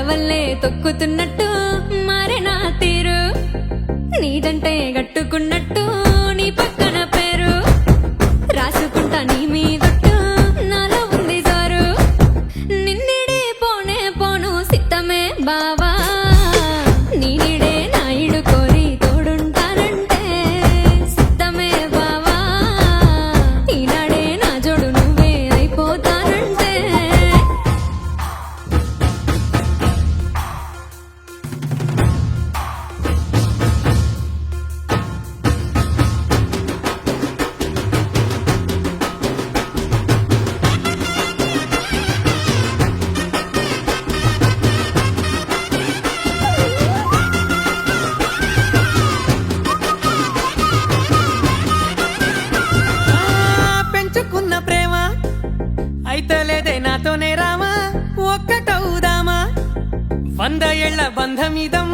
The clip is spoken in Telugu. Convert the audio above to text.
పరవల్లే తొక్కుతున్నట్టు మారే నా తీరు నీదంటే గట్టుకున్నట్టు నీ పక్కన పేరు రాసుకుంటా నీ మీదొట్టు నాలో ఉంది జోరు నిన్నిడే పోనే పోను సిత్తమే బావా నీ నీడే నాయుడు కోరి తోడుంటానంటే సిత్తమే బావా ఈనాడే నా జోడు నువ్వే అయిపోతానంటే పెంచుకున్న ప్రేమ అయితే లేదే నాతోనే రామా ఒక్కటవుదామా 100 ఏళ్ల బంధమిదం